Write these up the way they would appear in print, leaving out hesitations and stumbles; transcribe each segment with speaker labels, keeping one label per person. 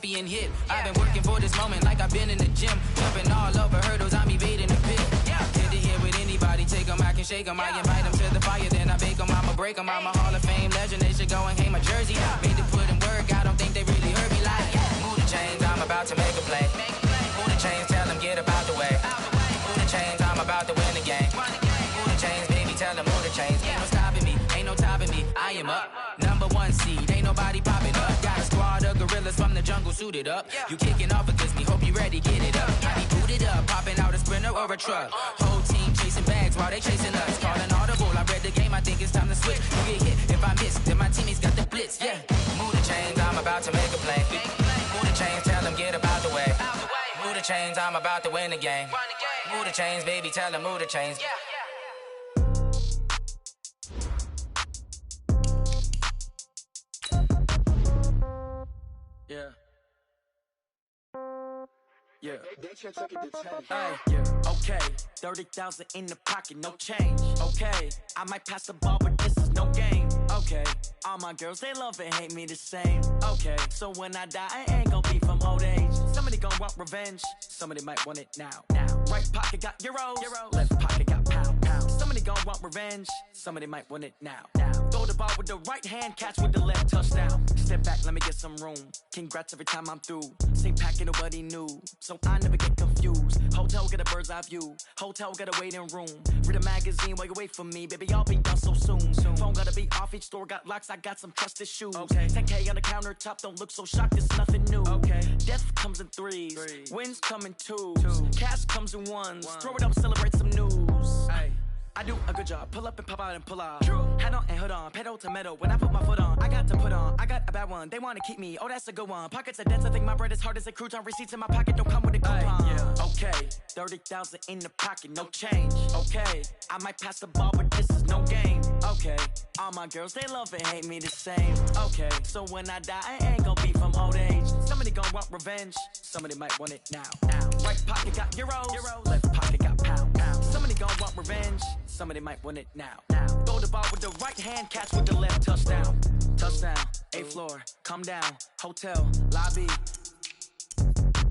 Speaker 1: champion hit. I've been working for this moment like I've been in the gym. Jumping all over hurdles, I'm evading the pit. Hit the hit with anybody, take them, I can shake them. I invite them to the fire, then I bake them, I'ma break them. I'm a Hall of Fame legend, they should go and hang my jersey. Made to put in work, I don't think they really heard me like. Move the chains, I'm about to make a play. Move the chains, tell them get up out the way. Move the chains, I'm about to win the game. Move the chains, baby, tell them move the chains. Ain't no stopping me, ain't no topping me. I am up, #1 seed, ain't nobody popping up. Got a squad of gorillas from the jungle suited up. You kicking off against me, hope you ready, get it up. I be booted up, popping out a Sprinter or a truck. Whole team chasing bags while they chasing us. Calling audible, I read the game, I think it's time to switch. You get hit, if I miss, then my teammates got the blitz, yeah. Move the chains, I'm about to make a play. Move the chains, tell them get up out the way. Move the chains, I'm about to win the game. Move the chains, baby, tell them move the chains. Yeah. Yeah. Hey, yeah. Okay, 30,000 in the pocket, no change. Okay, I might pass the ball, but this is no game. Okay, all my girls, they love and hate me the same. Okay, so when I die, I ain't gon' be from old age. Somebody gon' want revenge, somebody might want it now. Right pocket got euros, left pocket got pound. Somebody gon' want revenge, somebody might want it now. Throw the ball with the right hand, catch with the left, touchdown. Step back, let me get some room. Congrats every time I'm through. Same packet, nobody knew, so I never get confused. Hotel get a bird's eye view, hotel got a waiting room. Read a magazine while you wait for me, baby, I'll be done so soon. Phone gotta be off, each store got locks, I got some trusted shoes. 10K on the countertop, don't look so shocked, it's nothing new. Death comes in threes, wins come in twos. Cash comes in ones, throw it up, celebrate some news. I do a good job, pull up and pop out and pull out. Head on and hood on, pedal to metal. When I put my foot on, I got to put on. I got a bad one, they wanna keep me, oh that's a good one. Pockets are dense, I think my bread is hard as a crouton. Receipts in my pocket don't come with a coupon. Okay, 30,000 in the pocket, no change. Okay, I might pass the ball, but this is no game. Okay, all my girls, they love and hate me the same. Okay, so when I die, I ain't gon' be from old age. Somebody gon' want revenge, somebody might want it now. Right pocket got euros, left pocket got pound. Somebody gon' want revenge, somebody might want it now. Throw the ball with the right hand, catch with the left, touchdown. Touchdown, 8th floor, come down, hotel, lobby.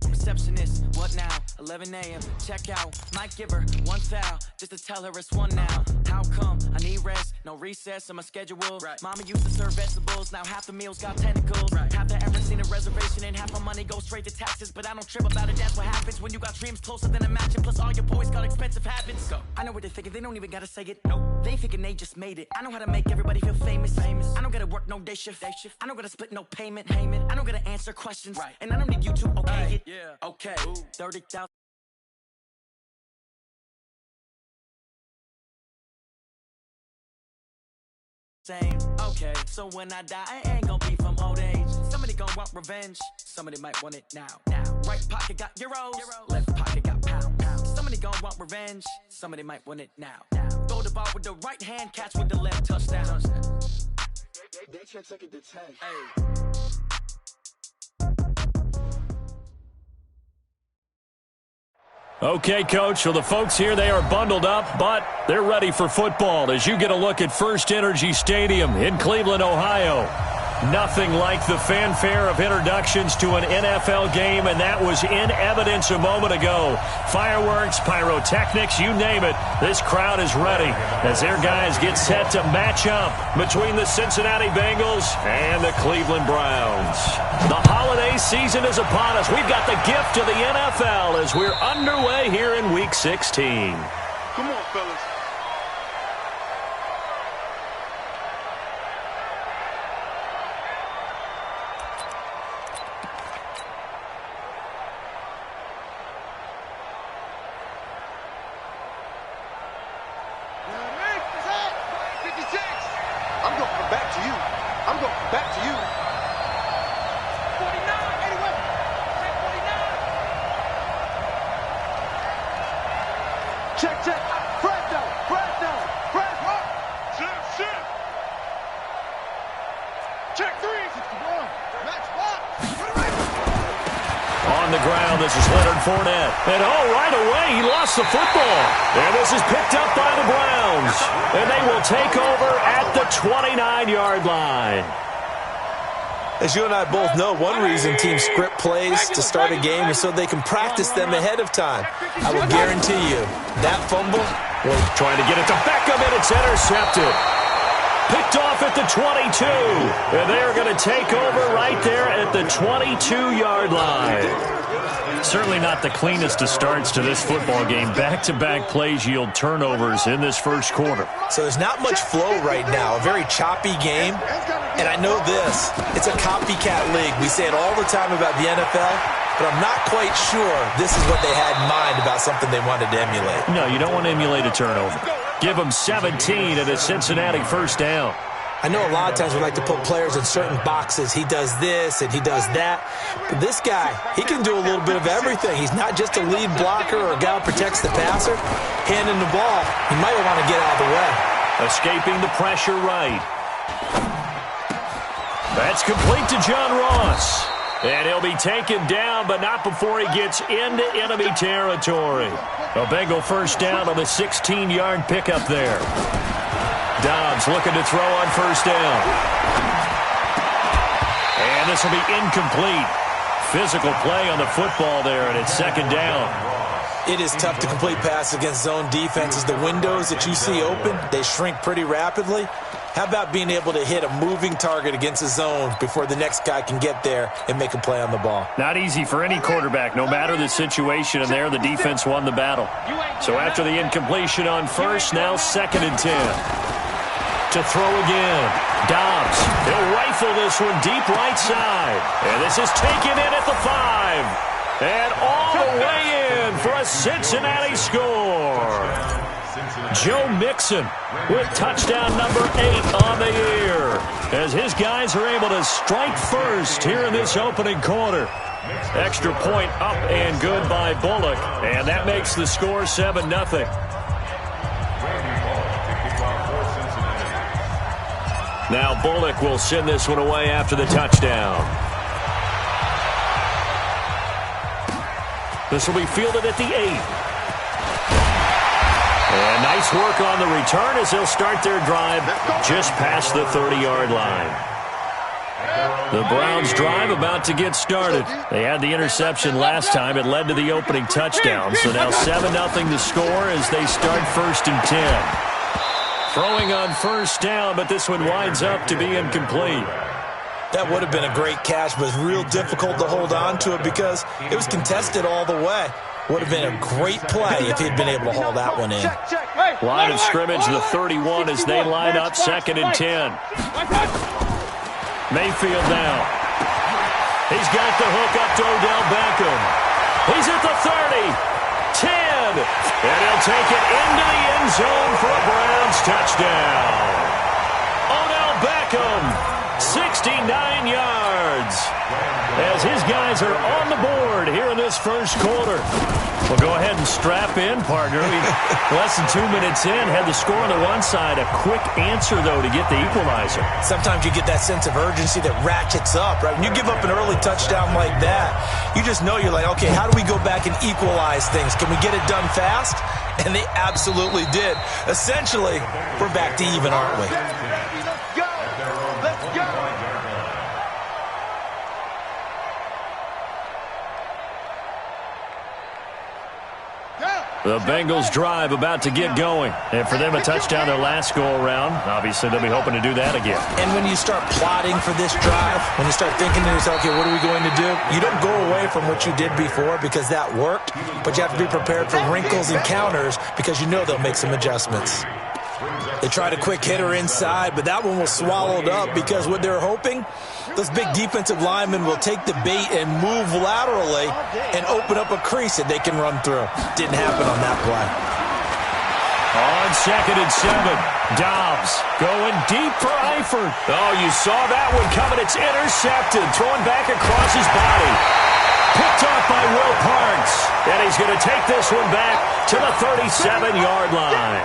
Speaker 1: Receptionist, what now? 11 a.m. check out. Might give her one foul just to tell her it's one now. How come? I need rest, no recess in my schedule. Mama used to serve vegetables, now half the meals got tentacles. Have there ever seen a reservation and half my money goes straight to taxes? But I don't trip about it, that's what happens when you got dreams closer than a match. Plus all your boys got expensive habits. I know what they're thinking, they don't even gotta say it. Nope. They thinking they just made it. I know how to make everybody feel famous. I don't gotta work no day shift. I don't gotta split no payment. I don't gotta answer questions. And I don't need you to okay it. Okay, 30,000. Same. Okay, so when I die, I ain't gon' be from old age. Somebody gon' want revenge, somebody might want it now. Right pocket got euros, left pocket got pound. Somebody gon' want revenge, somebody might want it now. Throw the ball with the right hand, catch with the left, touchdown.
Speaker 2: They can't take it to 10.
Speaker 3: Okay, Coach, so the folks here, they are bundled up, but they're ready for football as you get a look at First Energy Stadium in Cleveland, Ohio. Nothing like the fanfare of introductions to an NFL game, and that was in evidence a moment ago. Fireworks, pyrotechnics, you name it. This crowd is ready as their guys get set to match up between the Cincinnati Bengals and the Cleveland Browns. The holiday season is upon us. We've got the gift of the NFL as we're underway here in Week 16.
Speaker 2: Come on, fellas.
Speaker 3: And right away, he lost the football. And this is picked up by the Browns. And they will take over at the 29-yard line.
Speaker 4: As you and I both know, one reason teams script plays to start a game is so they can practice them ahead of time. I will guarantee you, that fumble was
Speaker 3: trying to get it to Beckham, and it's intercepted. Picked off at the 22. And they are going to take over right there at the 22-yard line. Certainly not the cleanest of starts to this football game. Back-to-back plays yield turnovers in this first quarter.
Speaker 4: So there's not much flow right now. A very choppy game. And I know this. It's a copycat league. We say it all the time about the NFL, but I'm not quite sure this is what they had in mind about something they wanted to emulate.
Speaker 3: No, you don't want to emulate a turnover. Give them 17 and a Cincinnati first down.
Speaker 4: I know a lot of times we like to put players in certain boxes. He does this and he does that. But this guy, he can do a little bit of everything. He's not just a lead blocker or a guy who protects the passer. Handing the ball, he might want to get out of the way.
Speaker 3: Escaping the pressure right. That's complete to John Ross. And he'll be taken down, but not before he gets into enemy territory. A Bengal first down on the 16-yard pickup there. Dobbs looking to throw on first down. And this will be incomplete. Physical play on the football there, and it's second down.
Speaker 4: It is tough to complete passes against zone defenses. The windows that you see open, they shrink pretty rapidly. How about being able to hit a moving target against a zone before the next guy can get there and make a play on the ball?
Speaker 3: Not easy for any quarterback, no matter the situation, and there the defense won the battle. So after the incompletion on first, now second and 10. To throw again. Dobbs. He'll rifle this one deep right side. And this is taken in at the 5. And all the way in for a Cincinnati score. Joe Mixon with touchdown number 8 on the year. As his guys are able to strike first here in this opening quarter. Extra point up and good by Bullock. And that makes the score 7-0. Now Bullock will send this one away after the touchdown. This will be fielded at the 8. And nice work on the return as they'll start their drive just past the 30-yard line. The Browns' drive about to get started. They had the interception last time. It led to the opening touchdown. So now 7-0 the score as they start first and 10. Throwing on first down, but this one winds up to be incomplete.
Speaker 4: That would have been a great catch, but it's real difficult to hold on to it because it was contested all the way. Would have been a great play if he'd been able to haul that one in.
Speaker 3: Line of scrimmage, the 31 as they line up second and 10. Mayfield now. He's got the hook up to Odell Beckham. He's at the 30, 10, and he'll take it into the end zone for a Browns touchdown. Odell Beckham, 69 yards. As his guys are on the board here in this first quarter. Well, go ahead and strap in, partner. Less than 2 minutes in, had the score on the one side. A quick answer, though, to get the equalizer.
Speaker 4: Sometimes you get that sense of urgency that ratchets up, right? When you give up an early touchdown like that, you just know you're like, okay, how do we go back and equalize things? Can we get it done fast? And they absolutely did. Essentially, we're back to even, aren't we?
Speaker 3: The Bengals drive about to get going. And for them, a touchdown their last go-around. Obviously, they'll be hoping to do that again.
Speaker 4: And when you start plotting for this drive, when you start thinking to yourself, okay, what are we going to do? You don't go away from what you did before because that worked, but you have to be prepared for wrinkles and counters because you know they'll make some adjustments. They tried a quick hitter inside, but that one was swallowed up because what they're hoping, those big defensive linemen will take the bait and move laterally and open up a crease that they can run through. Didn't happen on that play.
Speaker 3: On second and 7, Dobbs going deep for Eifert. Oh, you saw that one coming. It's intercepted. Throwing back across his body. Picked off by Will Parks. And he's going to take this one back to the 37-yard line.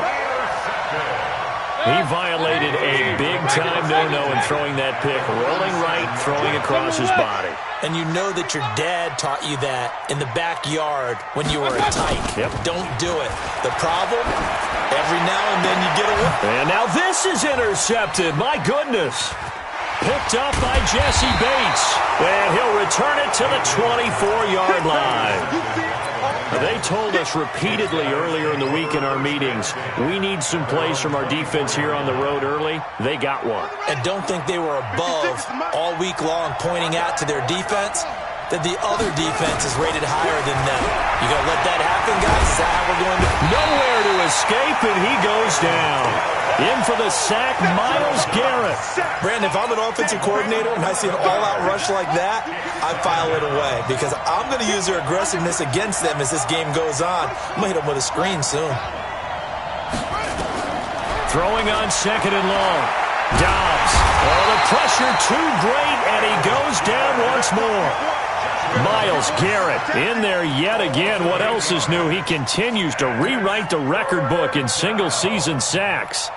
Speaker 3: He violated a big-time no-no in throwing that pick. Rolling right, throwing across his body.
Speaker 4: And you know that your dad taught you that in the backyard when you were a tyke.
Speaker 3: Yep.
Speaker 4: Don't do it. The problem, every now and then you get away.
Speaker 3: And now this is intercepted. My goodness. Picked up by Jesse Bates. And he'll return it to the 24-yard line. They told us repeatedly earlier in the week in our meetings, we need some plays from our defense here on the road early. They got one.
Speaker 4: And don't think they were above all week long pointing out to their defense that the other defense is rated higher than them. You going to let that happen, guys? Is that how we're going to?
Speaker 3: Nowhere to escape, and he goes down. In for the sack, Myles Garrett.
Speaker 4: Brandon, if I'm an offensive coordinator and I see an all-out rush like that, I file it away because I'm going to use their aggressiveness against them as this game goes on. I'm going to hit them with a screen soon.
Speaker 3: Throwing on second and long. Dobbs. Oh, the pressure too great, and he goes down once more. Myles Garrett in there yet again. What else is new? He continues to rewrite the record book in single-season sacks.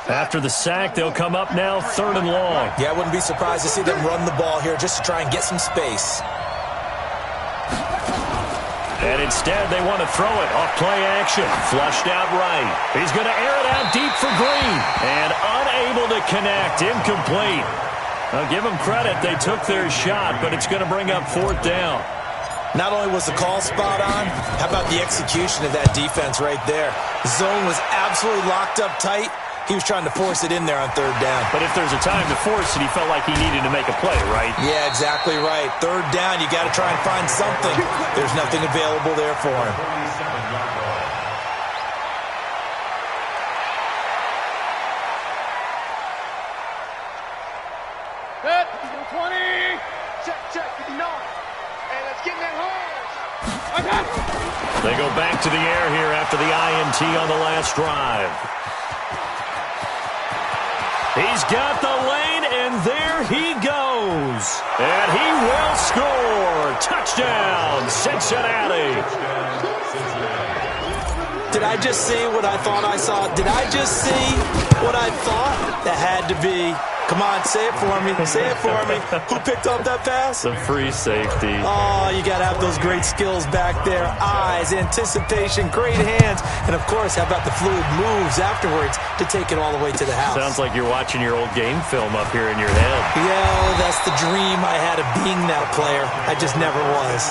Speaker 3: After the sack, they'll come up now third and long.
Speaker 4: Yeah, I wouldn't be surprised to see them run the ball here just to try and get some space.
Speaker 3: And instead, they want to throw it off play action. Flushed out right. He's going to air it out deep for Green. And unable to connect. Incomplete. I'll give them credit. They took their shot, but it's going to bring up fourth down.
Speaker 4: Not only was the call spot on, how about the execution of that defense right there? Zone was absolutely locked up tight. He was trying to force it in there on third down.
Speaker 3: But if there's a time to force it, he felt like he needed to make a play, right?
Speaker 4: Yeah, exactly right. Third down, you got to try and find something. There's nothing available there for him.
Speaker 2: Hit, 20. Check, 59. Hey, let's get in that hole. Okay.
Speaker 3: They go back to the air here after the INT on the last drive. He's got the lane, and there he goes. And he will score. Touchdown, Cincinnati.
Speaker 4: Did I just see what I thought I saw? Did I just see what I thought? That had to be. Come on, say it for me. Say it for me. Who picked up that pass?
Speaker 3: The free safety.
Speaker 4: Oh, you got to have those great skills back there. Eyes, anticipation, great hands. And, of course, how about the fluid moves afterwards to take it all the way to the house?
Speaker 3: Sounds like you're watching your old game film up here in your head.
Speaker 4: Yeah, that's the dream I had of being that player. I just never was.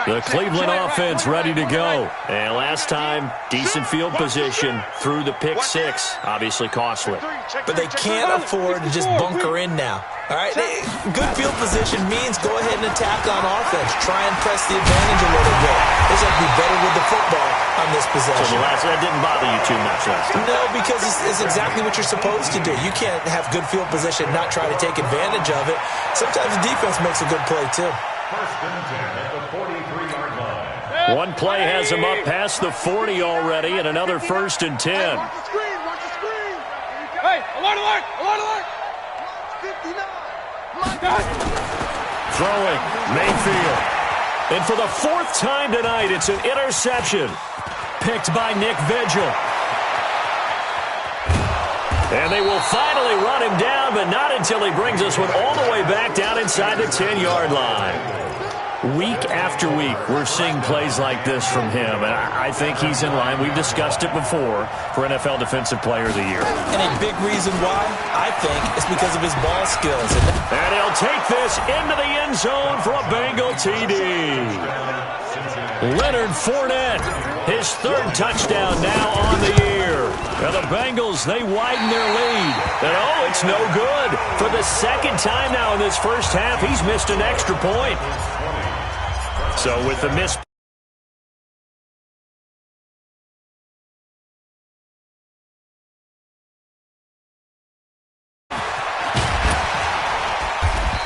Speaker 3: The Cleveland offense ready to go. And last time, decent field position through the pick six. Obviously costly.
Speaker 4: But they can't afford to just bunker in now. All right, good field position means go ahead and attack on offense. Try and press the advantage a little bit. They just have to be better with the football on this possession.
Speaker 3: So that didn't bother you too much last time?
Speaker 4: No, because it's exactly what you're supposed to do. You can't have good field position and not try to take advantage of it. Sometimes the defense makes a good play, too.
Speaker 3: One play has him up past the 40 already, and another 1st and 10.
Speaker 2: Watch the screen, watch the screen. Hey, alert, alert, alert, alert. 59. My God.
Speaker 3: Throwing, Mayfield. And for the 4th time tonight, it's an interception. Picked by Nick Vigil. And they will finally run him down, but not until he brings us one all the way back down inside the 10-yard line. Week after week, we're seeing plays like this from him, and I think he's in line. We've discussed it before for NFL Defensive Player of the Year.
Speaker 4: And a big reason why, I think, is because of his ball skills.
Speaker 3: And he'll take this into the end zone for a Bengal TD. Leonard Fournette, his 3rd touchdown now on the year. And the Bengals, they widen their lead. And oh, it's no good. For the 2nd time now in this first half, he's missed an extra point. So with the miss.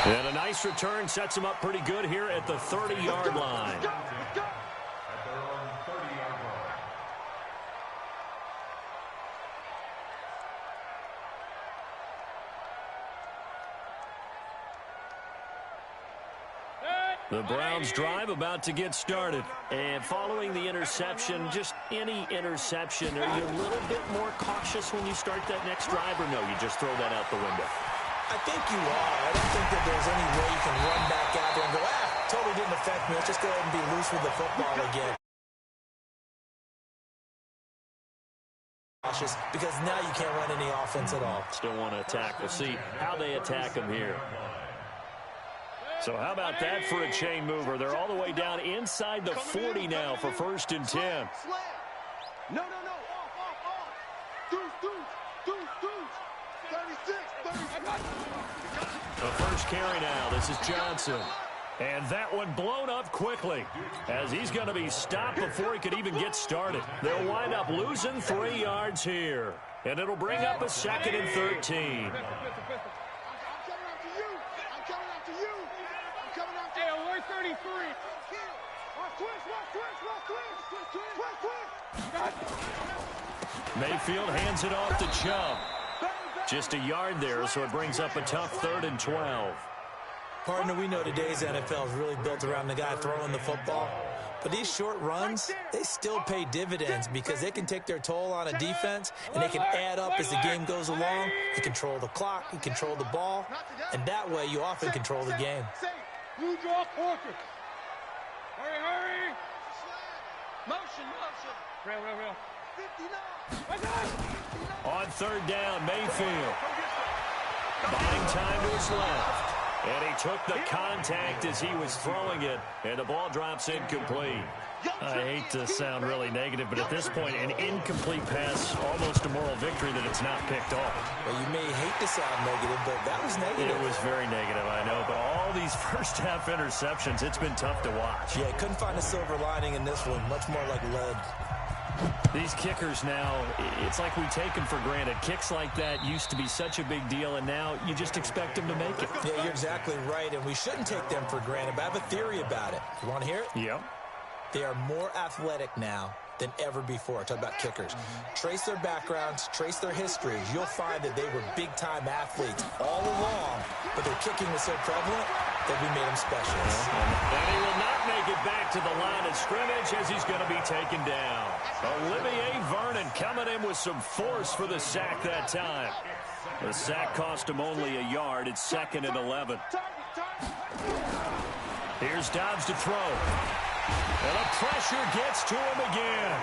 Speaker 3: And a nice return sets him up pretty good here at the 30-yard line. The Browns drive about to get started. And following the interception, just any interception, are you a little bit more cautious when you start that next drive, or no, you just throw that out the window?
Speaker 4: I think you are. I don't think that there's any way you can run back out there and go, totally didn't affect me. Let's just go ahead and be loose with the football again. Because now you can't run any offense at all.
Speaker 3: Still want to attack. We'll see how they attack them here. So how about that for a chain mover? They're all the way down inside the 40 now for 1st and 10.
Speaker 2: No. Off. Deuce. 36.
Speaker 3: The first carry now. This is Johnson. And that one blown up quickly as he's going to be stopped before he could even get started. They'll wind up losing 3 yards here. And it'll bring up a 2nd and 13. Mayfield hands it off to Chubb. Just a yard there, so it brings up a tough 3rd and 12.
Speaker 4: Partner, we know today's NFL is really built around the guy throwing the football. But these short runs, they still pay dividends because they can take their toll on a defense, and they can add up as the game goes along. You control the clock, you control the ball, and that way you often control the game.
Speaker 2: Blue draw quarter. Hurry. Motion. Real. 59.
Speaker 3: On 3rd down, Mayfield. Buying time to his left. And he took the contact as he was throwing it, and the ball drops incomplete. I hate to sound really negative, but at this point, an incomplete pass, almost a moral victory that it's not picked off.
Speaker 4: Well, you may hate to sound negative, but that was negative.
Speaker 3: It was very negative, I know, but all these first-half interceptions, it's been tough to watch.
Speaker 4: Yeah, couldn't find a silver lining in this one, much more like lead.
Speaker 3: These kickers now, it's like we take them for granted. Kicks like that used to be such a big deal, and now you just expect them to make it.
Speaker 4: Yeah, you're exactly right, and we shouldn't take them for granted, but I have a theory about it. You want to hear it?
Speaker 3: Yep.
Speaker 4: They are more athletic now than ever before. Talk about kickers. Trace their backgrounds, trace their histories. You'll find that they were big-time athletes all along, but their kicking was so prevalent that we made them specialists.
Speaker 3: And he will not make it back to the line of scrimmage as he's going to be taken down. Olivier Vernon coming in with some force for the sack that time. The sack cost him only a yard. It's 2nd and 11. Here's Dobbs to throw. And the pressure gets to him again.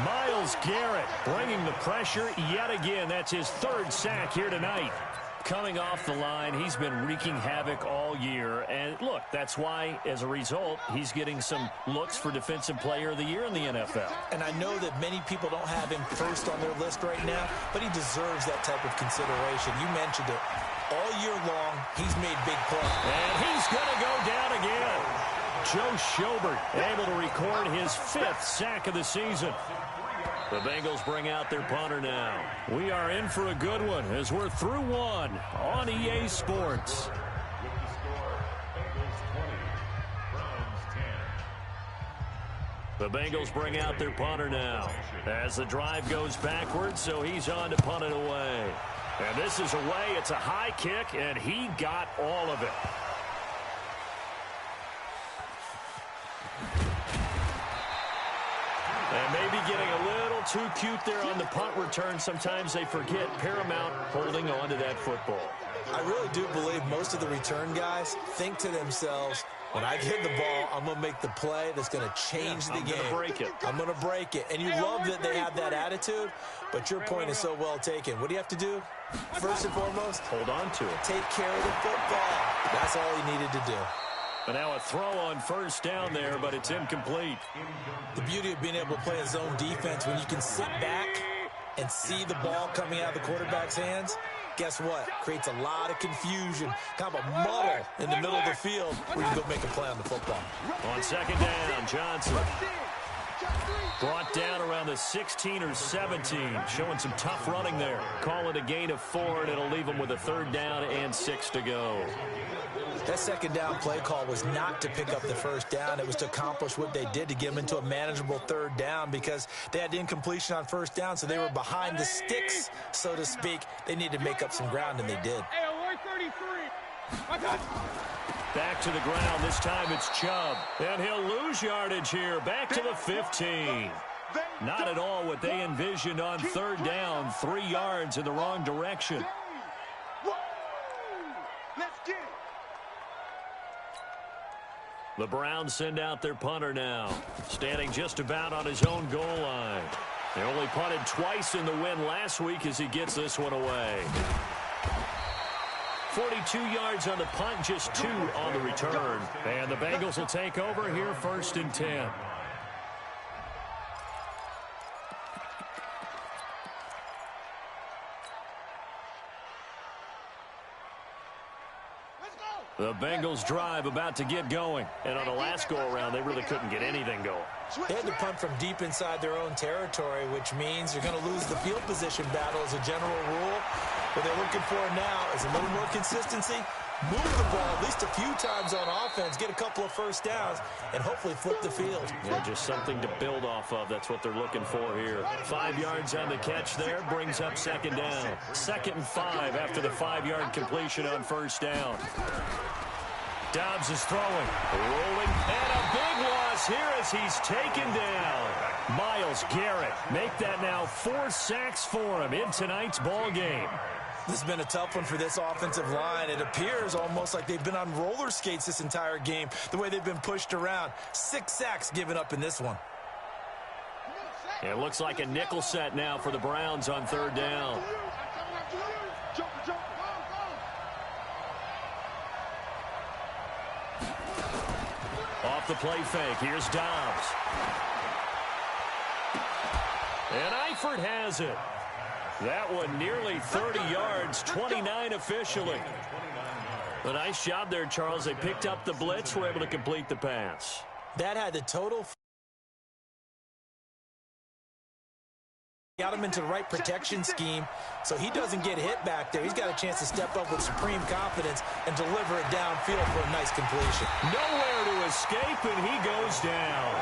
Speaker 3: Myles Garrett bringing the pressure yet again. That's his 3rd sack here tonight. Coming off the line, he's been wreaking havoc all year. And look, that's why, as a result, he's getting some looks for Defensive Player of the Year in the NFL.
Speaker 4: And I know that many people don't have him first on their list right now, but he deserves that type of consideration. You mentioned it. All year long, he's made big plays.
Speaker 3: And he's going to go down again. Joe Schobert able to record his 5th sack of the season. The Bengals bring out their punter now. We are in for a good one as we're through one on EA Sports. The Bengals bring out their punter now as the drive goes backwards, so he's on to punt it away. And this is away. It's a high kick, and he got all of it. And maybe getting a little too cute there on the punt return. Sometimes they forget paramount holding on to that football.
Speaker 4: I really do believe most of the return guys think to themselves, when I get the ball, I'm going to make the play that's going to change the game.
Speaker 3: I'm going to break it.
Speaker 4: I'm going to break it. And you love that they have that attitude, but your point is so well taken. What do you have to do? First and foremost,
Speaker 3: hold on to it.
Speaker 4: Take care of the football. That's all he needed to do.
Speaker 3: But now a throw on 1st down there, but it's incomplete.
Speaker 4: The beauty of being able to play a zone defense when you can sit back and see the ball coming out of the quarterback's hands, guess what? Creates a lot of confusion, kind of a muddle in the middle of the field where you can go make a play on the football.
Speaker 3: On 2nd down, Johnson brought down around the 16 or 17, showing some tough running there. Call it a gain of 4, and it'll leave them with a 3rd down and 6 to go.
Speaker 4: That 2nd down play call was not to pick up the 1st down. It was to accomplish what they did to get them into a manageable 3rd down because they had incompletion on 1st down, so they were behind the sticks, so to speak. They needed to make up some ground, and they did.
Speaker 3: Back to the ground. This time it's Chubb. And he'll lose yardage here. Back to the 15. Not at all what they envisioned on 3rd down. 3 yards in the wrong direction.
Speaker 2: Let's get it.
Speaker 3: The Browns send out their punter now, standing just about on his own goal line. They only punted twice in the win last week as he gets this one away. 42 yards on the punt, just 2 on the return. And the Bengals will take over here, 1st and 10. The Bengals drive about to get going. And on the last go-around, they really couldn't get anything going.
Speaker 4: They had to punt from deep inside their own territory, which means you're going to lose the field position battle as a general rule. What they're looking for now is a little more consistency, move the ball at least a few times on offense, get a couple of first downs, and hopefully flip the field.
Speaker 3: Yeah, just something to build off of. That's what they're looking for here. 5 yards on the catch there, brings up 2nd down. 2nd and 5 after the 5-yard completion on 1st down. Dobbs is throwing, rolling, and a big loss here as he's taken down. Myles Garrett make that now 4 sacks for him in tonight's ball game.
Speaker 4: This has been a tough one for this offensive line. It appears almost like they've been on roller skates this entire game, the way they've been pushed around. 6 sacks given up in this one.
Speaker 3: It looks like a nickel set now for the Browns on 3rd down. Off the play fake, here's Dobbs. And Eifert has it. That one nearly 30 yards, 29 officially. A nice job there, Charles. They picked up the blitz, were able to complete the pass.
Speaker 4: That had the total. Got him into the right protection scheme, so he doesn't get hit back there. He's got a chance to step up with supreme confidence and deliver it downfield for a nice completion.
Speaker 3: Nowhere to escape, and he goes down.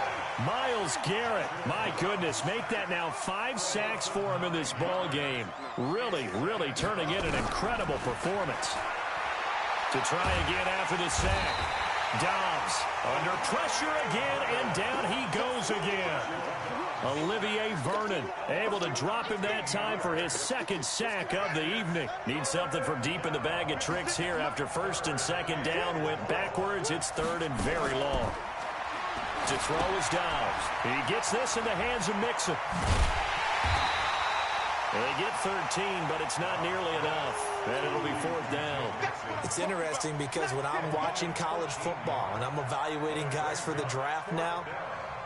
Speaker 3: Myles Garrett, my goodness, make that now 5 sacks for him in this ball game. Really, really turning in an incredible performance. To try again after the sack. Dobbs under pressure again, and down he goes again. Olivier Vernon able to drop him that time for his 2nd sack of the evening. Needs something from deep in the bag of tricks here after 1st and 2nd down. Went backwards. It's 3rd and very long. To throw is Dobbs. He gets this in the hands of Mixon. They get 13, but it's not nearly enough. And it'll be 4th down.
Speaker 4: It's interesting because when I'm watching college football and I'm evaluating guys for the draft now,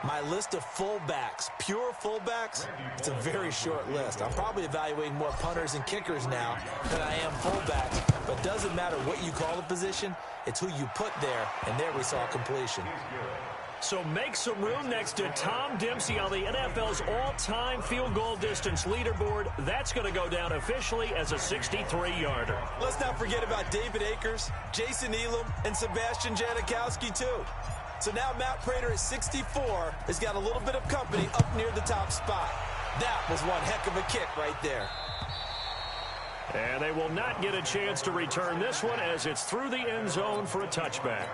Speaker 4: my list of fullbacks, pure fullbacks, it's a very short list. I'm probably evaluating more punters and kickers now than I am fullbacks. But it doesn't matter what you call the position, it's who you put there. And there we saw completion.
Speaker 3: So make some room next to Tom Dempsey on the NFL's all-time field goal distance leaderboard. That's going to go down officially as a 63-yarder.
Speaker 4: Let's not forget about David Akers, Jason Elam, and Sebastian Janikowski, too. So now Matt Prater at 64 has got a little bit of company up near the top spot. That was one heck of a kick right there.
Speaker 3: And they will not get a chance to return this one as it's through the end zone for a touchback.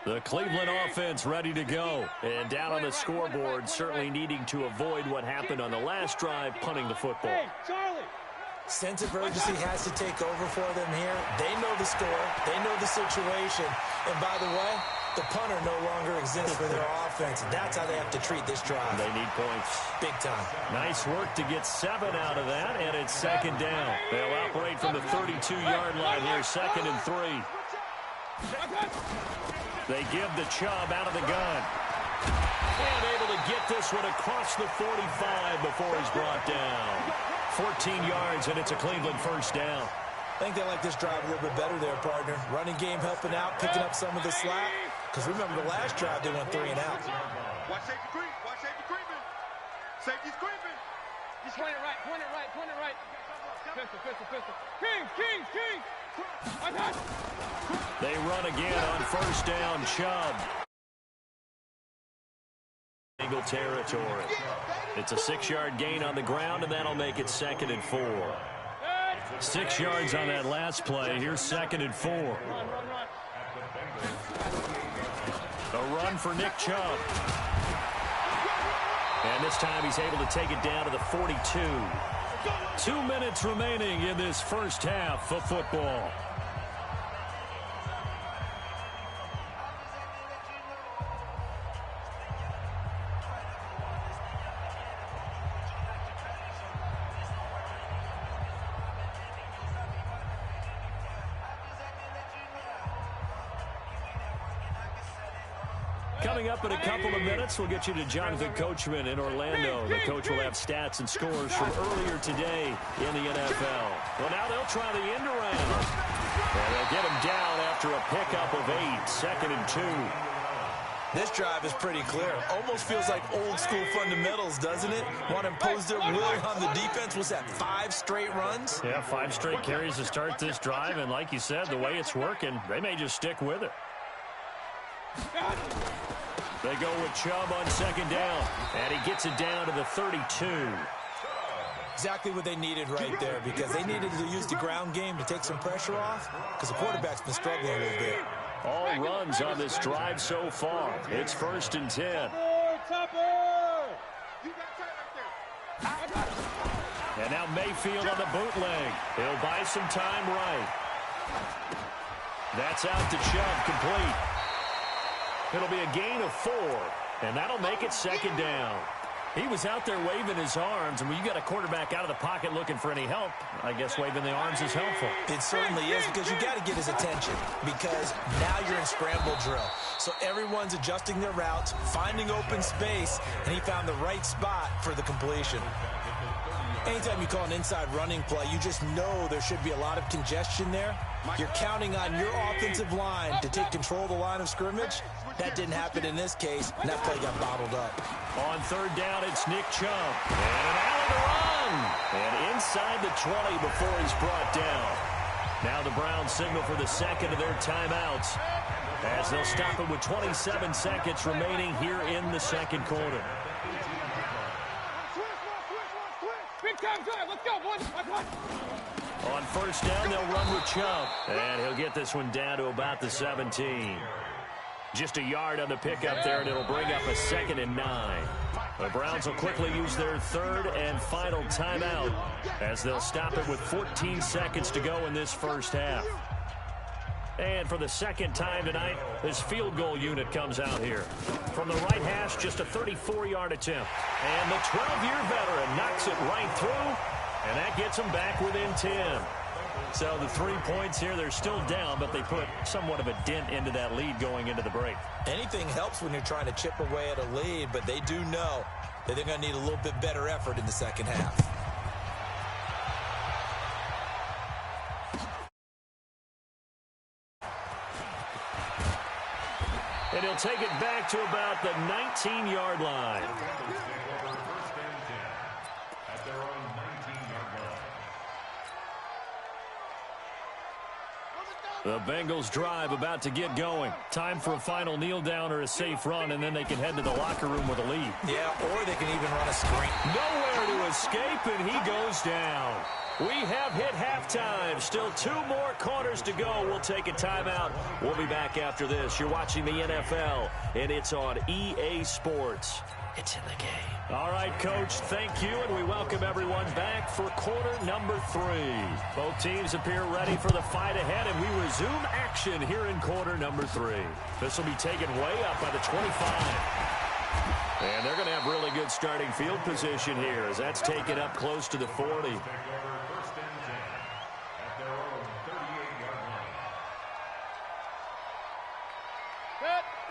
Speaker 3: The Cleveland offense ready to go. And down on the scoreboard, certainly needing to avoid what happened on the last drive, punting the football.
Speaker 2: Hey, Charlie.
Speaker 4: Sense of urgency has to take over for them here. They know the score. They know the situation. And by the way, the punter no longer exists for their offense. That's how they have to treat this drive.
Speaker 3: They need points.
Speaker 4: Big time.
Speaker 3: Nice work to get 7 out of that, and it's 2nd down. They'll operate from the 32-yard line here, 2nd and 3. They give the Chubb out of the gun. And able to get this one across the 45 before he's brought down. 14 yards, and it's a Cleveland 1st down.
Speaker 4: I think they like this drive a little bit better there, partner. Running game helping out, picking up some of the slack. Because remember, the last drive, they went 3 and out.
Speaker 2: Watch safety creep. Watch safety creeping. Safety's creeping. Just point it right. Point it right. Point it right. Pistol, pistol, pistol. King, king, king.
Speaker 3: They run again on 1st down, Chubb. Eagle territory. It's a 6-yard gain on the ground, and that'll make it 2nd and 4. 6 yards on that last play. Here's 2nd and 4. A run for Nick Chubb. And this time he's able to take it down to the 42. 2 minutes remaining in this first half of football. Coming up in a couple of minutes, we'll get you to Jonathan Coachman in Orlando. The coach will have stats and scores from earlier today in the NFL. Well, now they'll try the end around. And they'll get him down after a pickup of 8, 2nd and 2.
Speaker 4: This drive is pretty clear. Almost feels like old-school fundamentals, doesn't it? Want to impose their will on the defense. Was that 5 straight runs?
Speaker 3: Yeah, 5 straight carries to start this drive. And like you said, the way it's working, they may just stick with it. They go with Chubb on 2nd down. And he gets it down to the 32.
Speaker 4: Exactly what they needed right there, because they needed to use the ground game to take some pressure off, because the quarterback's been struggling a little bit.
Speaker 3: All runs on this drive so far. It's 1st and 10. And now Mayfield on the bootleg. He'll buy some time right. That's out to Chubb, complete. It'll be a gain of 4, and that'll make it 2nd down. He was out there waving his arms, and when you got a quarterback out of the pocket looking for any help, I guess waving the arms is helpful.
Speaker 4: It certainly is, because you got to get his attention, because now you're in scramble drill. So everyone's adjusting their routes, finding open space, and he found the right spot for the completion. Anytime you call an inside running play, you just know there should be a lot of congestion there. You're counting on your offensive line to take control of the line of scrimmage. That didn't happen in this case, and that play got bottled up.
Speaker 3: On 3rd down, it's Nick Chubb. And an alley to run. And inside the 20 before he's brought down. Now the Browns signal for the 2nd of their timeouts, as they'll stop it with 27 seconds remaining here in the 2nd quarter.
Speaker 2: Big time drive. Let's go. One.
Speaker 3: On 1st down, they'll run with Chubb. And he'll get this one down to about the 17. Just a yard on the pickup there, and it'll bring up a 2nd and 9. The Browns will quickly use their 3rd and final timeout, as they'll stop it with 14 seconds to go in this first half. And for the 2nd time tonight, this field goal unit comes out here. From the right hash, just a 34-yard attempt. And the 12-year veteran knocks it right through, and that gets them back within 10. So the 3 points here, they're still down, but they put somewhat of a dent into that lead going into the break.
Speaker 4: Anything helps when you're trying to chip away at a lead, but they do know that they're going to need a little bit better effort in the 2nd half.
Speaker 3: And he'll take it back to about the 19-yard line. The Bengals drive about to get going. Time for a final kneel down or a safe run, and then they can head to the locker room with a lead.
Speaker 4: Yeah, or they can even run a screen.
Speaker 3: Nowhere to escape, and he goes down. We have hit halftime. Still 2 more quarters to go. We'll take a timeout. We'll be back after this. You're watching the NFL, and it's on EA Sports. It's in the game. All right, Coach, thank you, and we welcome everyone back for quarter number 3. Both teams appear ready for the fight ahead, and we resume action here in quarter number 3. This will be taken way up by the 25. And they're going to have really good starting field position here, as that's taken up close to the 40.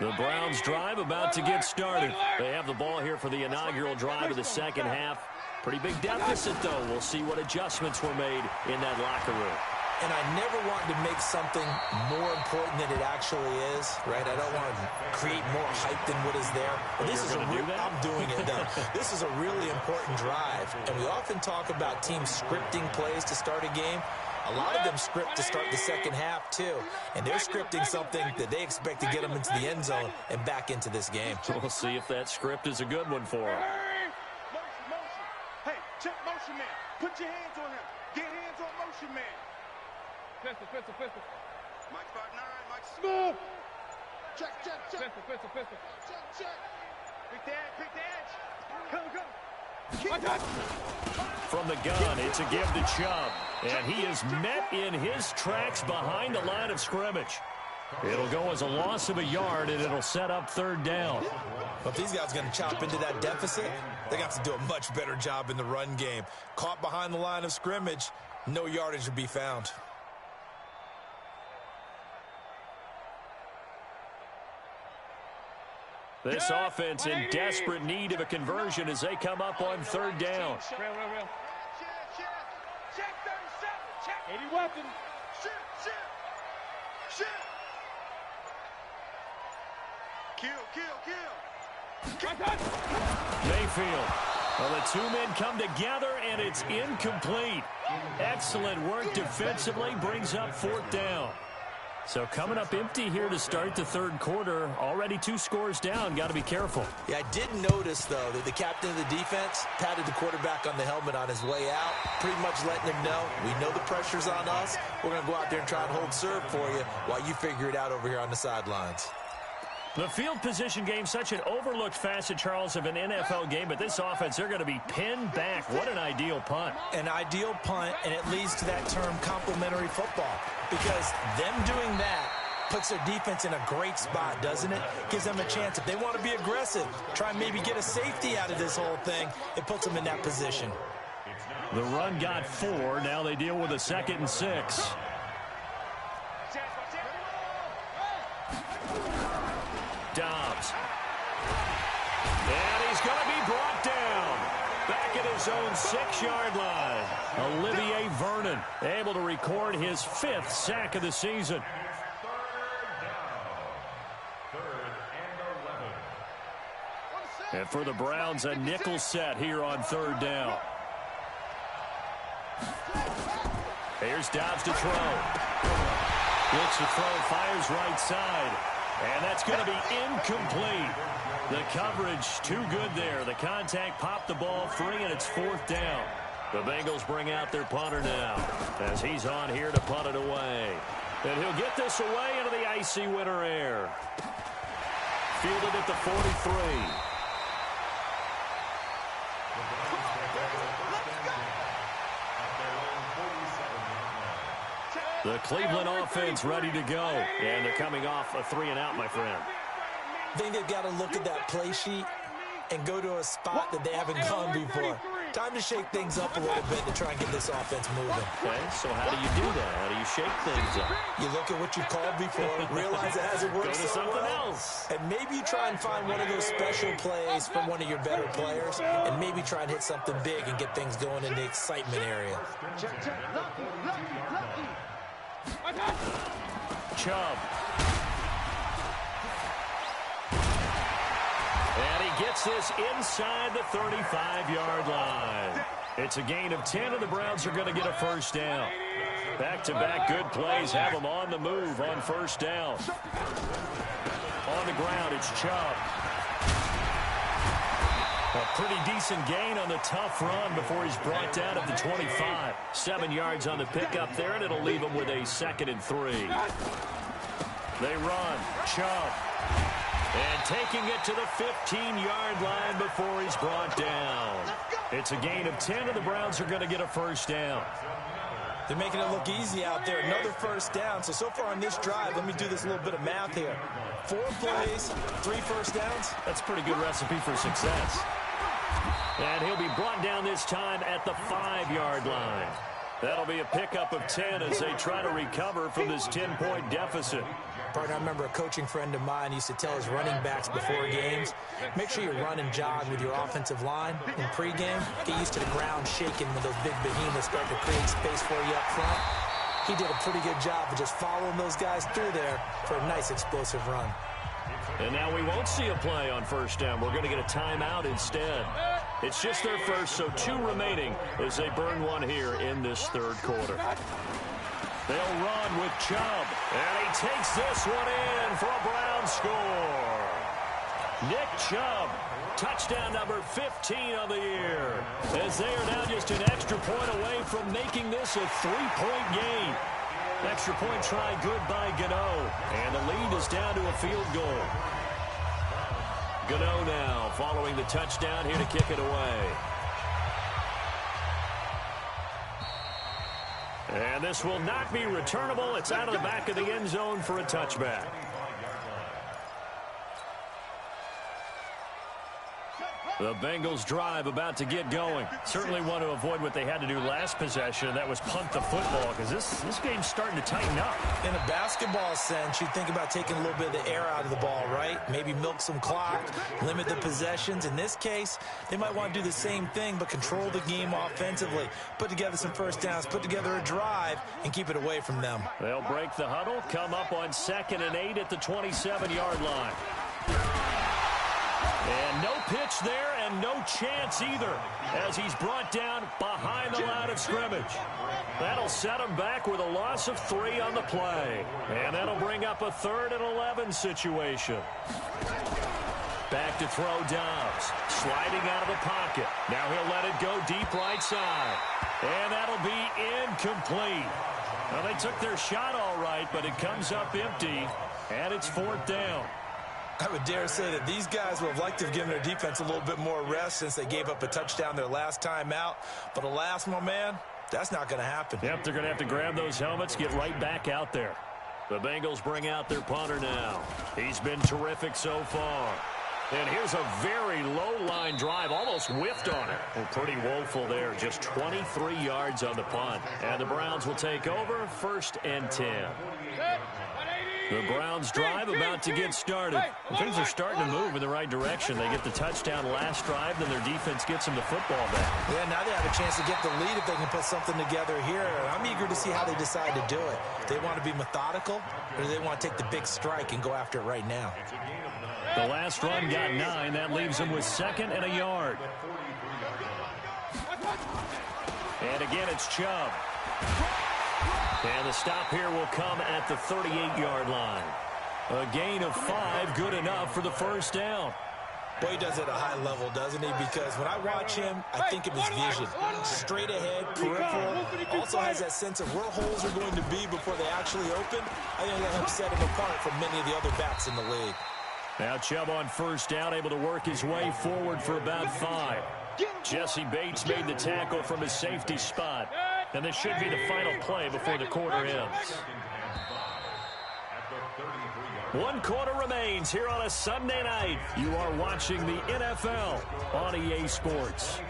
Speaker 3: The Browns drive about to get started. They have the ball here for the inaugural drive of the 2nd half. Pretty big deficit, though. We'll see what adjustments were made in that locker room.
Speaker 4: And I never want to make something more important than it actually is, right? I don't want to create more hype than what is there. But this is I'm doing it, though. This is a really important drive. And we often talk about teams scripting plays to start a game. A lot of them script to start the 2nd half, too. And they're scripting something that they expect to get them into the end zone and back into this game.
Speaker 3: We'll see if that script is a good one for them.
Speaker 2: Motion. Hey, check motion man. Put your hands on him. Get hands on motion man. Pistol. Mike 5'9", Mike smooth. Check. Pistol. Check. Big dash. Come.
Speaker 3: From the gun, it's a give to Chubb. And he is met in his tracks behind the line of scrimmage. It'll go as a loss of a yard, and it'll set up 3rd down.
Speaker 4: But if these guys are going to chop into that deficit, they got to do a much better job in the run game. Caught behind the line of scrimmage, no yardage to be found.
Speaker 3: This offense in desperate need of a conversion as they come up on third down.
Speaker 2: Real. Check 37. Check. 80 weapon. Shoot. Kill.
Speaker 3: Mayfield. Well, the two men come together, and it's incomplete. Excellent work defensively, brings up fourth down. So coming up empty here to start the third quarter. Already 2 scores down. Got to be careful.
Speaker 4: Yeah, I did notice, though, that the captain of the defense patted the quarterback on the helmet on his way out, pretty much letting him know, we know the pressure's on us. We're going to go out there and try and hold serve for you while you figure it out over here on the sidelines.
Speaker 3: The field position game, such an overlooked facet, Charles, of an NFL game, but this offense, they're going to be pinned back. What an ideal punt.
Speaker 4: An ideal punt, and it leads to that term complementary football, because them doing that puts their defense in a great spot, doesn't it? Gives them a chance. If they want to be aggressive, try and maybe get a safety out of this whole thing, it puts them in that position.
Speaker 3: The run got 4. Now they deal with a 2nd and 6. Dobbs. And he's going to be brought down. Back at his own 6-yard line. Olivier Vernon able to record his 5th sack of the season. And for the Browns, a nickel set here on third down. Here's Dobbs to throw. Looks to throw, fires right side. And that's going to be incomplete. The coverage too good there. The contact popped the ball free, and it's 4th down. The Bengals bring out their punter now as he's on here to punt it away. And he'll get this away into the icy winter air. Fielded at the 43. The Cleveland offense ready to go. And they're coming off a 3-and-out, my friend.
Speaker 4: I think they've got to look at that play sheet and go to a spot that they haven't gone before. Time to shake things up a little bit to try and get this offense moving.
Speaker 3: Okay, so how do you do that? How do you shake things up?
Speaker 4: You look at what you called before, realize it hasn't worked
Speaker 3: Go to
Speaker 4: so
Speaker 3: something
Speaker 4: well,
Speaker 3: else.
Speaker 4: and maybe you try and find one of those special plays from one of your better players, and maybe try and hit something big and get things going in the excitement area.
Speaker 3: Chubb. And he gets this inside the 35-yard line. It's a gain of 10, and the Browns are going to get a first down. Back-to-back good plays have them on the move on first down. On the ground, it's Chubb. A pretty decent gain on the tough run before he's brought down at the 25. 7 yards on the pickup there, and it'll leave him with a 2nd and 3. They run. Chubb. And taking it to the 15-yard line before he's brought down. It's a gain of 10, and the Browns are going to get a first down.
Speaker 4: They're making it look easy out there. Another first down. So far on this drive, let me do this little bit of math here. 4 plays, 3 first downs.
Speaker 3: That's a pretty good recipe for success. And he'll be brought down this time at the 5-yard line. That'll be a pickup of 10 as they try to recover from this 10-point deficit.
Speaker 4: Partner, I remember a coaching friend of mine used to tell his running backs before games, make sure you run and jog with your offensive line in pregame. Get used to the ground shaking when those big behemoths start to create space for you up front. He did a pretty good job of just following those guys through there for a nice explosive run.
Speaker 3: And now we won't see a play on first down. We're going to get a timeout instead. It's just their first, so 2 remaining as they burn one here in this third quarter. They'll run with Chubb, and he takes this one in for a Brown score. Nick Chubb, touchdown number 15 on the year, as they are now just an extra point away from making this a 3-point game. Extra point try good by Gano, and the lead is down to a field goal. Gano now following the touchdown here to kick it away. And this will not be returnable. It's out of the back of the end zone for a touchback. The Bengals drive about to get going. Certainly want to avoid what they had to do last possession, and that was punt the football, because this game's starting to tighten up.
Speaker 4: In a basketball sense, you think about taking a little bit of the air out of the ball, right? Maybe milk some clock, limit the possessions. In this case, they might want to do the same thing, but control the game offensively. Put together some first downs, put together a drive, and keep it away from them.
Speaker 3: They'll break the huddle, come up on 2nd and 8 at the 27-yard line. And no pitch there and no chance either as he's brought down behind the line of scrimmage. That'll set him back with a loss of 3 on the play. And that'll bring up a 3rd and 11 situation. Back to throw Dobbs. Sliding out of the pocket. Now he'll let it go deep right side. And that'll be incomplete. Well, they took their shot all right, but it comes up empty. And it's 4th down.
Speaker 4: I would dare say that these guys would have liked to have given their defense a little bit more rest since they gave up a touchdown their last time out. But alas, my man, that's not going to happen.
Speaker 3: Yep, they're going to have to grab those helmets, get right back out there. The Bengals bring out their punter now. He's been terrific so far. And here's a very low-line drive, almost whiffed on it. Well, pretty woeful there, just 23 yards on the punt. And the Browns will take over, 1st and 10. The Browns drive about to get started. Things are starting to move in the right direction. They get the touchdown last drive, then their defense gets them the football back.
Speaker 4: Yeah, now they have a chance to get the lead if they can put something together here. I'm eager to see how they decide to do it. Do they want to be methodical, or do they want to take the big strike and go after it right now?
Speaker 3: The last run got 9. That leaves them with 2nd and a yard. And again, it's Chubb. And the stop here will come at the 38-yard line. A gain of 5, good enough for the 1st down.
Speaker 4: Boy, he does it at a high level, doesn't he? Because when I watch him, I think of his vision. Straight ahead, peripheral. Also has that sense of where holes are going to be before they actually open. I think that helps set him apart from many of the other backs in the league.
Speaker 3: Now Chubb on 1st down, able to work his way forward for about 5. Jesse Bates made the tackle from his safety spot. And this should be the final play before the quarter ends. 1 quarter remains here on a Sunday night. You are watching the NFL on EA Sports.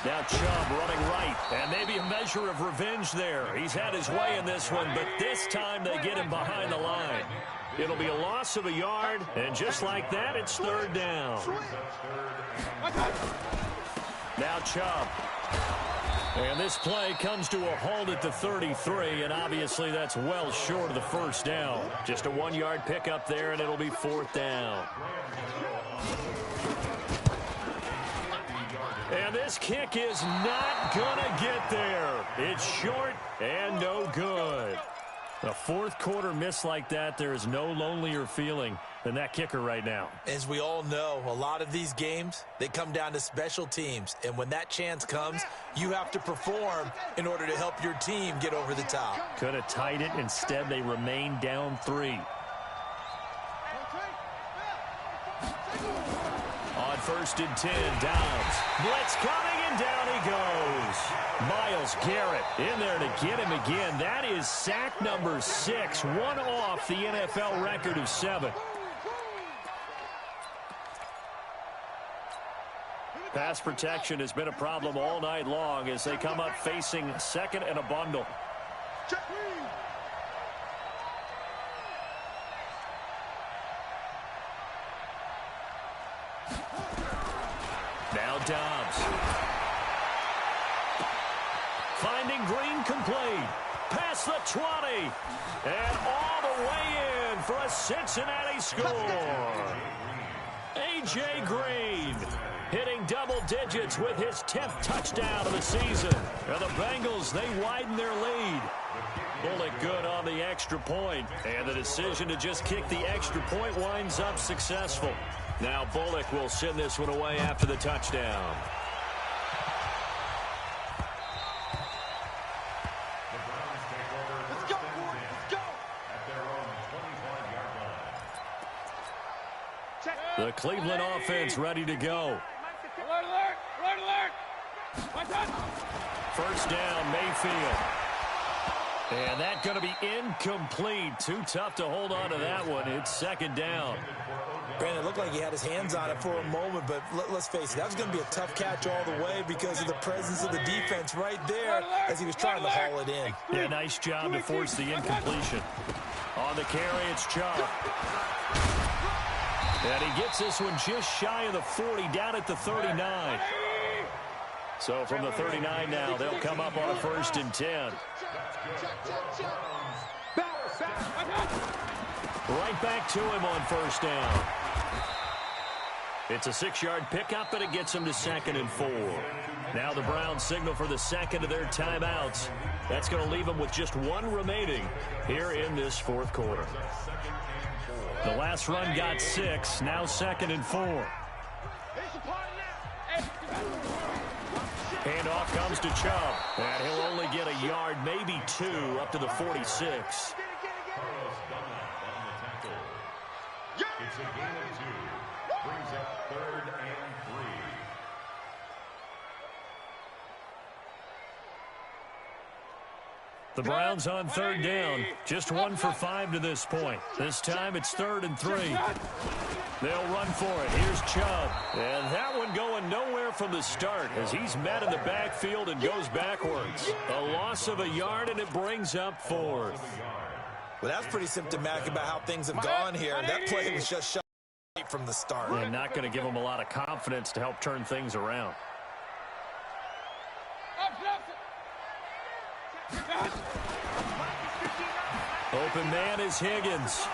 Speaker 3: Now Chubb running right, and maybe a measure of revenge there. He's had his way in this one, but this time they get him behind the line. It'll be a loss of a yard, and just like that, it's 3rd down. Now Chubb. And this play comes to a halt at the 33, and obviously that's well short of the 1st down. Just a 1-yard pickup there, and it'll be 4th down. And this kick is not going to get there. It's short and no good. A 4th quarter miss like that, there is no lonelier feeling than that kicker right now.
Speaker 4: As we all know, a lot of these games, they come down to special teams. And when that chance comes, you have to perform in order to help your team get over the top.
Speaker 3: Could have tied it. Instead, they remain down 3. On 1st and 10, Dobbs. Blitz coming, and down he goes. Myles Garrett in there to get him again. That is sack number 6, one off the NFL record of 7. Pass protection has been a problem all night long as they come up facing 2nd and a bundle. Now Dobbs. Finding Green complete. Past the 20. And all the way in for a Cincinnati score. A.J. Green hitting double digits with his 10th touchdown of the season. And the Bengals, they widen their lead. Bullock good on the extra point. And the decision to just kick the extra point winds up successful. Now Bullock will send this one away after the touchdown. The Cleveland offense ready to go.
Speaker 2: Alert, alert, alert, alert.
Speaker 3: First down, Mayfield. And that's going to be incomplete. Too tough to hold on to that one. It's second down.
Speaker 4: Brandon, it looked like he had his hands on it for a moment, but let's face it, that was going to be a tough catch all the way because of the presence of the defense right there as he was trying to haul it in.
Speaker 3: Yeah, nice job to force the incompletion. On the carry, it's Chubb. And he gets this one just shy of the 40, down at the 39. So from the 39 now, they'll come up on a 1st and 10. Right back to him on 1st down. It's a 6-yard pickup, but it gets him to 2nd and 4. Now the Browns signal for the second of their timeouts. That's going to leave them with just one remaining here in this 4th quarter. The last run got 6, now 2nd and 4. Handoff comes to Chubb, and he'll only get a yard, maybe 2, up to the 46.
Speaker 2: It's a gain of 2. Brings up 3rd and 3.
Speaker 3: The Browns on 3rd down. Just 1 for 5 to this point. This time it's 3rd and 3. They'll run for it. Here's Chubb. And that one going nowhere from the start as he's met in the backfield and goes backwards. A loss of a yard, and it brings up 4th.
Speaker 4: Well, that's pretty symptomatic about how things have gone here. That play was just shot from the start.
Speaker 3: And not going to give them a lot of confidence to help turn things around. Open man is Higgins.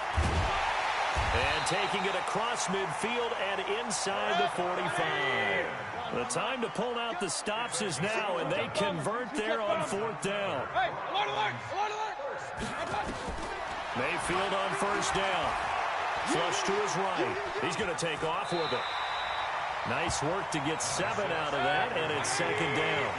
Speaker 3: And taking it across midfield and inside the 45. The time to pull out the stops is now, and they convert there on 4th down. Mayfield on 1st down. Flush to his right. He's going to take off with it. Nice work to get 7 out of that, and it's 2nd down.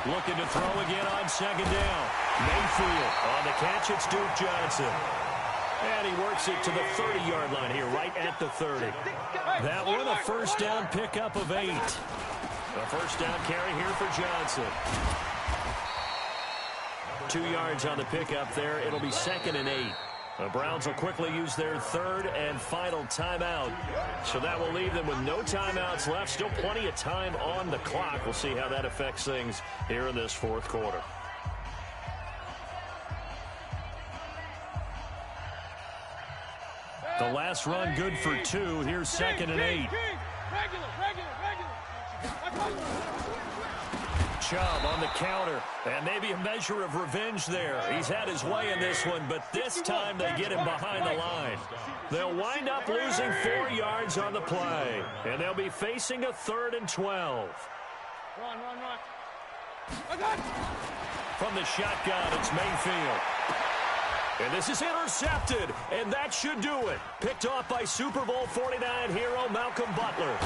Speaker 3: Looking to throw again on 2nd down. Mayfield on the catch. It's Duke Johnson. And he works it to the 30-yard line here, right at the 30. That one, a 1st down pickup of 8. A 1st down carry here for Johnson. 2 yards on the pickup there. It'll be 2nd and 8. The Browns will quickly use their 3rd and final timeout. So that will leave them with no timeouts left. Still plenty of time on the clock. We'll see how that affects things here in this 4th quarter. The last run good for 2. Here's 2nd and 8. Chubb on the counter, and maybe a measure of revenge there. He's had his way in this one, but this time they get him behind the line. They'll wind up losing 4 yards on the play, and they'll be facing a 3rd and 12. From the shotgun, it's Mayfield. And this is intercepted, and that should do it. Picked off by Super Bowl 49 hero Malcolm Butler.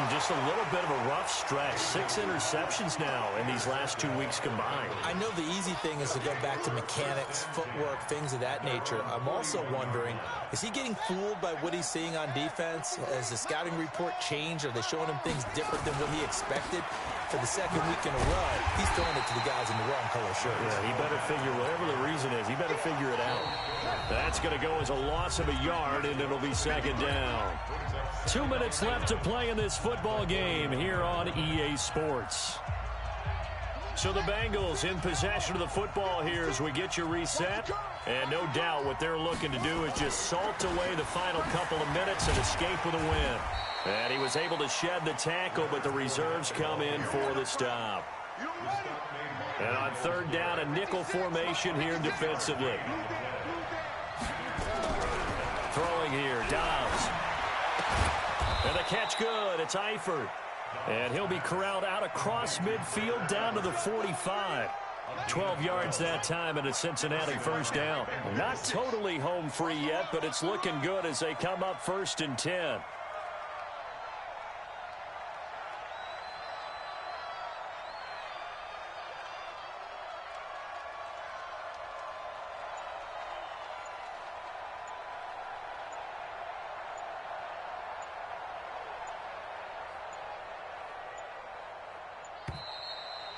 Speaker 3: Just a little bit of a rough stretch. 6 interceptions now in these last 2 weeks combined.
Speaker 4: I know the easy thing is to go back to mechanics, footwork, things of that nature. I'm also wondering, is he getting fooled by what he's seeing on defense? Has the scouting report changed? Are they showing him things different than what he expected? For the 2nd week in a row, he's throwing it to the guys in the wrong color shirts.
Speaker 3: Yeah, he better figure, whatever the reason is, he better figure it out. That's going to go as a loss of a yard, and it'll be 2nd down. 2 minutes left to play in this football game here on EA Sports. So the Bengals in possession of the football here as we get you reset. And no doubt what they're looking to do is just salt away the final couple of minutes and escape with a win. And he was able to shed the tackle, but the reserves come in for the stop. And on 3rd down, a nickel formation here defensively. Throwing here, Dobbs. And the catch good. It's Eifert. And he'll be corralled out across midfield down to the 45. 12 yards that time, and a Cincinnati 1st down. Not totally home free yet, but it's looking good as they come up 1st and 10.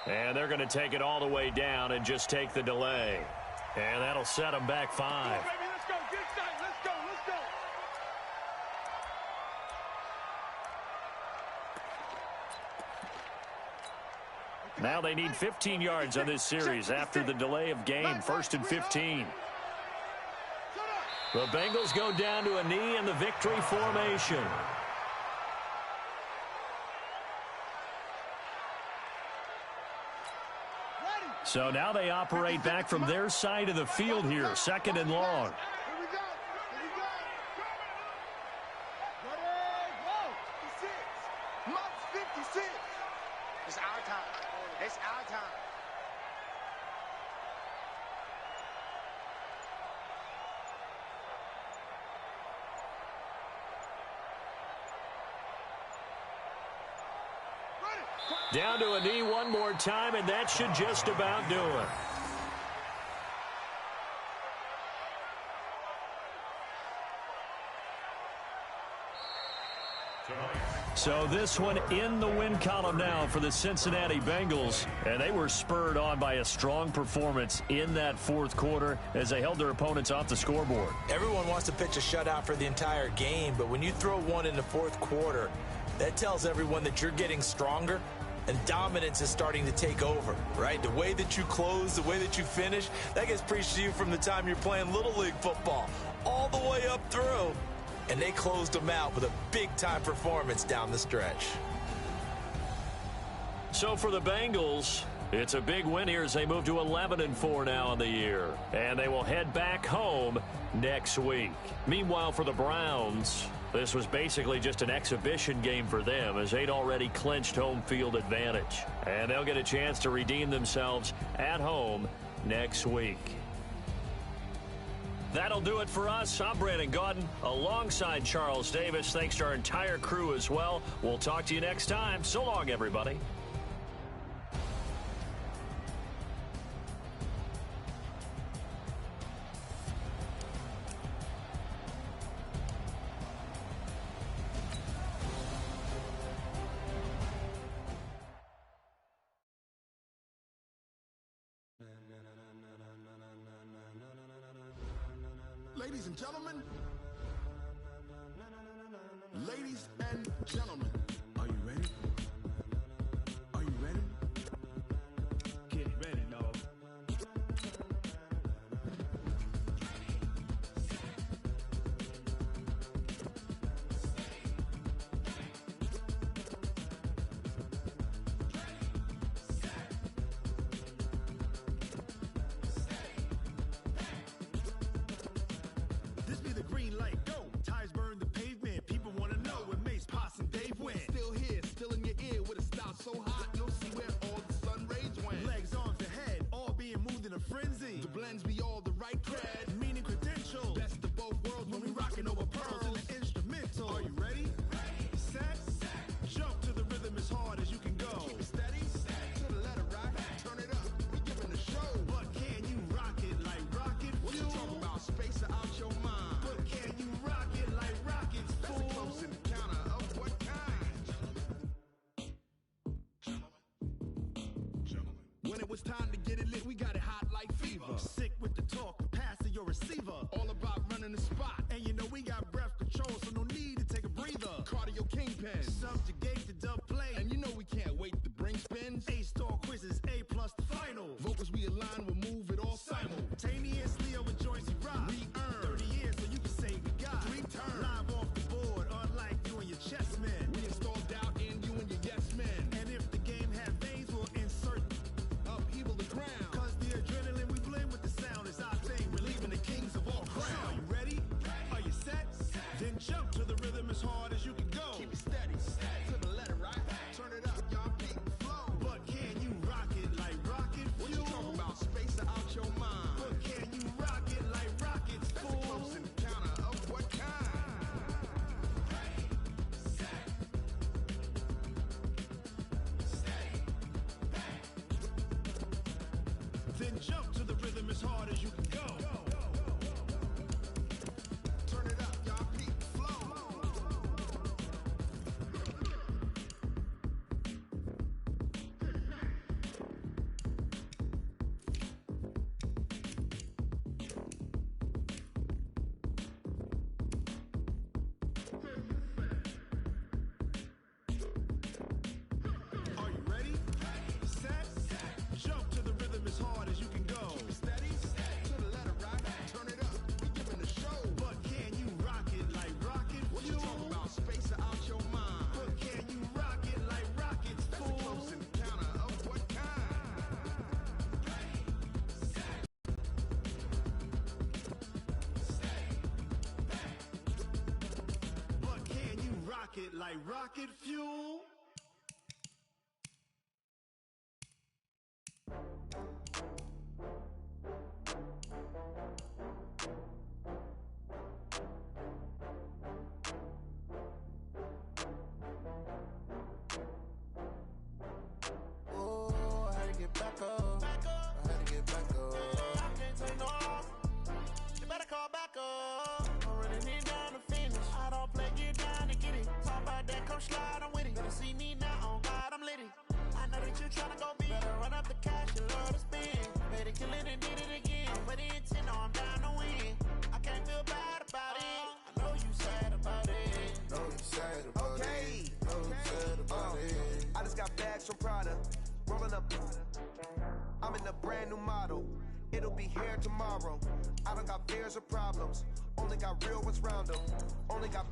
Speaker 3: And they're going to take it all the way down and just take the delay. And that'll set them back 5.
Speaker 2: Come on, baby, let's go. Get excited. Let's go. Let's go.
Speaker 3: Now they need 15 yards on this series after the delay of game. 1st and 15. The Bengals go down to a knee in the victory formation. So now they operate back from their side of the field here. 2nd and long.
Speaker 2: Here we go. Here we go. Ready, go. 56. March 56. It's our time. It's our time.
Speaker 3: Down to a knee one more time, and that should just about do it. So this one in the win column now for the Cincinnati Bengals. And they were spurred on by a strong performance in that 4th quarter as they held their opponents off the scoreboard.
Speaker 4: Everyone wants to pitch a shutout for the entire game, but when you throw one in the 4th quarter, that tells everyone that you're getting stronger and dominance is starting to take over, right? The way that you close, the way that you finish, that gets preached to you from the time you're playing Little League football all the way up through. And they closed them out with a big-time performance down the stretch.
Speaker 3: So for the Bengals, it's a big win here as they move to 11-4 now in the year. And they will head back home next week. Meanwhile, for the Browns, this was basically just an exhibition game for them as they'd already clinched home field advantage. And they'll get a chance to redeem themselves at home next week. That'll do it for us. I'm Brandon Gaudin alongside Charles Davis. Thanks to our entire crew as well. We'll talk to you next time. So long, everybody.
Speaker 2: Ladies and gentlemen, ladies and gentlemen, are you ready? Are you ready? Get ready, y'all. This be the green light, go. Tires burn the pavement. People want to know where Mace, Poss, and Dave went. Still here, still in your ear with a style so hot, you'll see where all the sun rays went. Legs, arms, and head, all being moved in a frenzy. The blends be all the right cred, meaning credential. Best of both worlds when we rockin' over pearls in the instrumental. Are you ready? Set, jump to the rhythm as hard as you can go. Keep it steady, to the letter rock, turn it up, we giving the show. But can you rock it like rocket fuel? What you talking about, space out your mind? But can you rock it like rockets, fool? That's a close encounter of what kind? Gentlemen. When it was time to get it lit, we got it hot like fever. Sick with the talk, pass to your receiver. All about running the spot. And you know we got breath control, so no need to take a breather. Cardio kingpin, subjugate the dub play. And you know we can't wait to bring spins. A-star quizzes, A+ the final. Vocals we align, we'll move it all simultaneously over joints we rock. We earn 30 years, so you can say we got 3 turns. Live off the board, unlike you and your chess men. We install doubt in you and your yes men. And if the game had veins, we'll insert upheaval the ground. Cause the adrenaline we blend with the sound is our thing. Relieving the kings of all crowns. Are you ready? Are you set? Then jump to the rhythm as hard as you can go. Keep it steady, to the letter right. Turn it up, y'all beat the flow. But can you rock it like rocket fuel? What you talking about, space out your mind? But can you rock it like rockets, fool? That's a close encounter of what kind? Then jump to the rhythm as hard as you can go. Turn it up, y'all beat the flow. it like rocket fuel.
Speaker 5: Oh, I had to get back up. I had to get back up. I can't take no off. You better call back up. I'm running it down to finish. I don't play, get down to get it. Talk about that, come slide, I'm with it. Better see me now, on God, I'm litty. I know that you tryna go big. Better run up the cash, you love to spend. Better kill it and did it again. Put the intent, no, I'm down to win. I can't feel bad about it. I know you sad about it.
Speaker 6: Know you sad about it. Know you sad about it. I just got bags from Prada. Rolling up. I'm in a brand new model. It'll be here tomorrow. I don't got fears or problems. Only got real ones round them. Only got